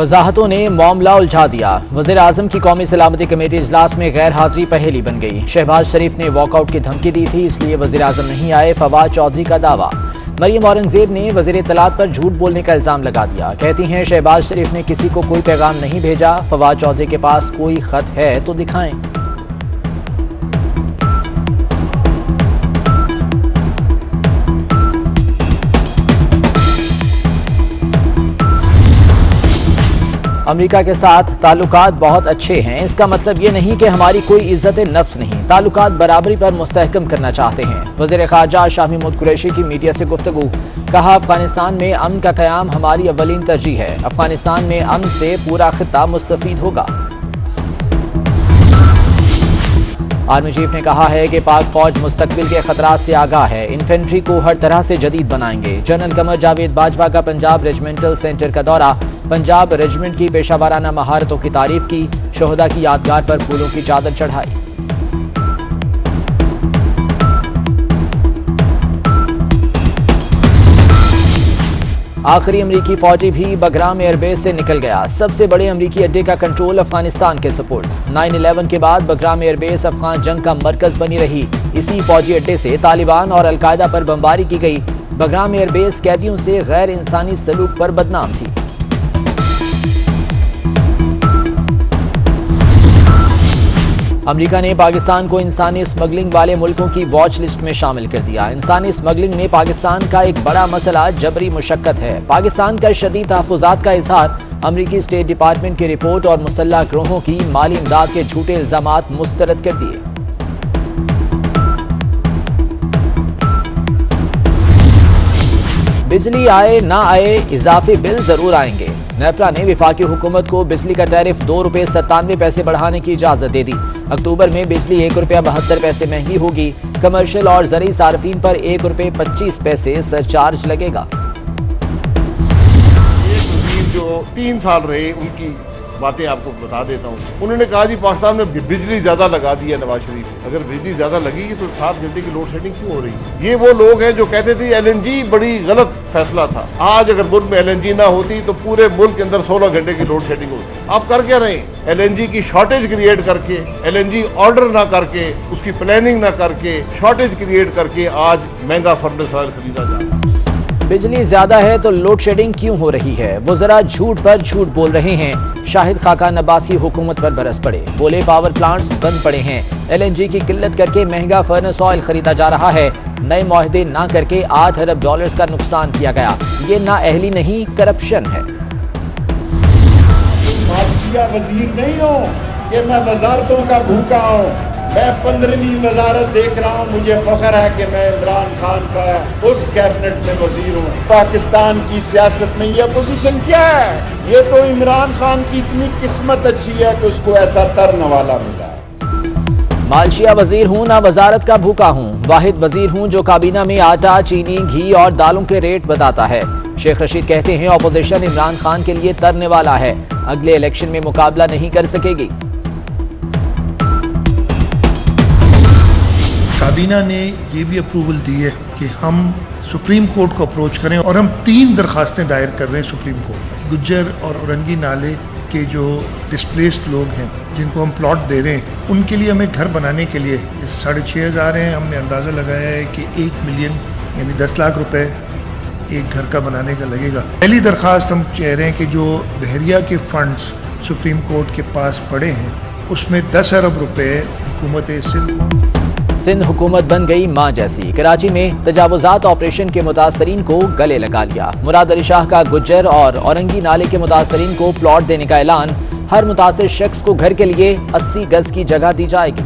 वजाहतों ने मामला उलझा दिया। वज़ीर आज़म की कौमी सलामती कमेटी इजलास में गैर हाजिरी पहेली बन गई। शहबाज शरीफ ने वॉकआउट की धमकी दी थी, इसलिए वज़ीर आज़म नहीं आए। फवाद चौधरी का दावा। मरियम औरंगजेब ने वज़ीर इत्तलात पर झूठ बोलने का इल्जाम लगा दिया। कहती हैं शहबाज शरीफ ने किसी को कोई पैगाम नहीं भेजा। फवाद चौधरी के पास कोई खत है तो दिखाएं। अमेरिका के साथ ताल्लुकात बहुत अच्छे हैं, इसका मतलब ये नहीं कि हमारी कोई इज्जत नफ्स नहीं। ताल्लुकात बराबरी पर मुस्तहकम करना चाहते हैं। वज़ीर ख़ारजा शाह महमूद कुरैशी की मीडिया से गुफ्तगू। कहा, अफगानिस्तान में अमन का क़याम हमारी अव्वलीन तरजीह है। अफगानिस्तान में अमन से पूरा खित्ता मुस्तफ़ीद होगा। आर्मी चीफ ने कहा है कि पाक फौज मुस्तकबिल के खतरात से आगाह है। इन्फेंट्री को हर तरह से जदीद बनाएंगे। जनरल कमर जावेद बाजवा का पंजाब रेजिमेंटल सेंटर का दौरा। पंजाब रेजिमेंट की पेशावराना महारतों की तारीफ की। शोहदा की यादगार पर फूलों की चादर चढ़ाई। आखिरी अमरीकी फौजी भी बगराम एयरबेस से निकल गया। सबसे बड़े अमरीकी अड्डे का कंट्रोल अफगानिस्तान के सपोर्ट। 9/11 के बाद बगराम एयरबेस अफगान जंग का मरकज बनी रही। इसी फौजी अड्डे से तालिबान और अलकायदा पर बमबारी की गई। बगराम एयरबेस कैदियों से गैर इंसानी सलूक पर बदनाम थी। अमेरिका ने पाकिस्तान को इंसानी स्मगलिंग वाले मुल्कों की वॉच लिस्ट में शामिल कर दिया। इंसानी स्मगलिंग में पाकिस्तान का एक बड़ा मसला जबरी मुशक्कत है। पाकिस्तान का शदीद तहफ़्फ़ुज़ात का इज़हार। अमरीकी स्टेट डिपार्टमेंट की रिपोर्ट और मुसल्लह गिरोहों की माली इमदाद के झूठे इल्ज़ामात मुस्तरद कर दिए। बिजली आए ना आए, इजाफी बिल जरूर आएंगे। नेपरा ने विफाकी हुकूमत को बिजली का टैरिफ ₹2.97 बढ़ाने की इजाजत दे दी। अक्टूबर में बिजली ₹1.72 महंगी होगी। कमर्शियल और ज़रूरी सार्फिन पर ₹1.25 सरचार्ज लगेगा। जो 3 साल रहे उनकी बातें आपको बता देता हूँ। उन्होंने कहा जी पाकिस्तान में बिजली ज्यादा लगा दी है नवाज शरीफ। अगर बिजली ज्यादा लगेगी तो 7 घंटे की लोड शेडिंग क्यों हो रही है? ये वो लोग हैं जो कहते थे LNG बड़ी गलत फैसला था। आज अगर मुल्क में LNG ना होती तो पूरे मुल्क के अंदर 16 घंटे की लोड शेडिंग होती। आप कर क्या रहे हैं? LNG की शॉर्टेज क्रिएट करके, LNG ऑर्डर ना करके, उसकी प्लानिंग ना करके, शॉर्टेज क्रिएट करके आज महंगा फर्नेस ऑयल खरीदा जा रहा है। बिजली ज्यादा है तो लोड शेडिंग क्यों हो रही है? वो जरा झूठ पर झूठ बोल रहे हैं। शाहिद खाकान अब्बासी हुकूमत पर बरस पड़े। बोले पावर प्लांट्स बंद पड़े हैं। LNG की किल्लत करके महंगा फर्नेस ऑयल खरीदा जा रहा है। नए मुआहदे ना करके $8 अरब का नुकसान किया गया। ये नाअहली नहीं, करप्शन है। वजीर नहीं हो कि मैं वजारतों का भूखा हूँ। मैं 15वीं वजारत देख रहा हूँ। मुझे फख्र है कि मैं इमरान खान का उस कैबिनेट में वजीर हूँ। पाकिस्तान की सियासत में यह पोजीशन क्या है? ये तो इमरान खान की इतनी किस्मत अच्छी है कि उसको ऐसा तरन वाला मिला है। मालशिया वजीर हूँ ना वजारत का भूखा हूँ। वाहिद वजीर हूँ जो काबीना में आटा, चीनी, घी और दालों के रेट बताता है। शेख रशीद कहते हैं अपोजिशन इमरान खान के लिए तरने वाला है। अगले इलेक्शन में मुकाबला नहीं कर सकेगी। काबीना ने यह भी अप्रूवल दी है कि हम सुप्रीम कोर्ट को अप्रोच करें और हम 3 दरखास्तें दायर कर रहे हैं सुप्रीम कोर्ट में। गुज्जर और औरंगी नाले के जो डिस्प्लेस्ड लोग हैं जिनको हम प्लॉट दे रहे हैं उनके लिए हमें घर बनाने के लिए 6,500 हैं। हमने अंदाज़ा लगाया है कि 1 मिलियन यानी 10 लाख रुपए एक घर का बनाने का लगेगा। पहली दरखास्त हम कह रहे हैं कि जो बहरिया के फंड्स सुप्रीम कोर्ट के पास पड़े हैं उसमें 10 अरब रुपए हुकूमत सिंध हुकूमत बन गई मां जैसी। कराची में तजावुजात ऑपरेशन के मुतासरीन को गले लगा लिया। मुराद अली शाह का गुज्जर और औरंगी नाले के मुतासरीन को प्लॉट देने का ऐलान। हर मुतासिर शख्स को घर के लिए 80 गज की जगह दी जाएगी।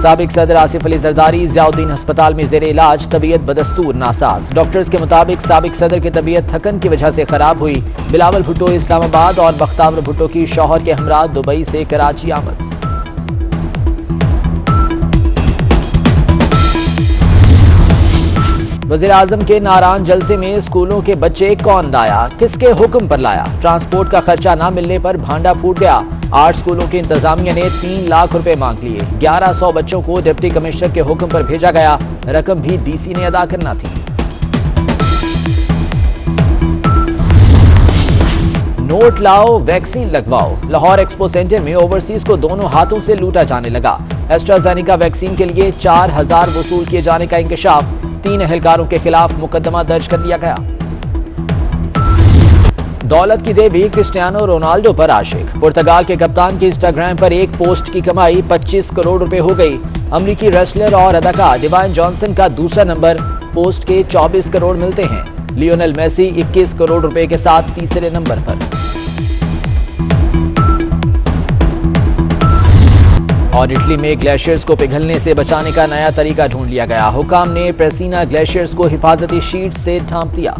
साबिक सदर आसिफ अली जरदारी ज़ियाउद्दीन अस्पताल में ज़ेरे इलाज। तबीयत बदस्तूर नासाज। डॉक्टर्स के मुताबिक साबिक सदर की तबीयत थकन की वजह से खराब हुई। बिलावल भुट्टो इस्लामाबाद और बख्तावर भुट्टो की शौहर के हमरा दुबई से कराची आमद। वज़ीर आज़म के नारान जलसे में स्कूलों के बच्चे कौन लाया, किसके हुक्म पर लाया? ट्रांसपोर्ट का खर्चा न मिलने पर भांडा फूट गया। 8 स्कूलों की इंतजामिया ने 3 लाख रुपए मांग लिए। 1100 बच्चों को डिप्टी कमिश्नर के हुक्म पर भेजा गया। रकम भी DC ने अदा करना थी। नोट लाओ वैक्सीन लगवाओ। लाहौर एक्सपो सेंटर में ओवरसीज को दोनों हाथों से लूटा जाने लगा। एस्ट्राजेनेका वैक्सीन के लिए 4000 वसूल किए जाने का इंकशाफ। 3 एहलकारों के खिलाफ मुकदमा दर्ज कर लिया गया। दौलत की देवी क्रिस्टियानो रोनाल्डो पर आशिक। पुर्तगाल के कप्तान की इंस्टाग्राम पर एक पोस्ट की कमाई 25 करोड़ रुपए हो गई। अमरीकी रेसलर और अदाकार डिवाइन जॉनसन का दूसरा नंबर, पोस्ट के 24 करोड़ मिलते हैं। लियोनेल मेसी 21 करोड़ रुपए के साथ तीसरे नंबर पर। और इटली में ग्लेशियर्स को पिघलने से बचाने का नया तरीका ढूंढ लिया गया। हुकाम ने प्रेसिना ग्लेशियर्स को हिफाजती शीट से ढांप दिया।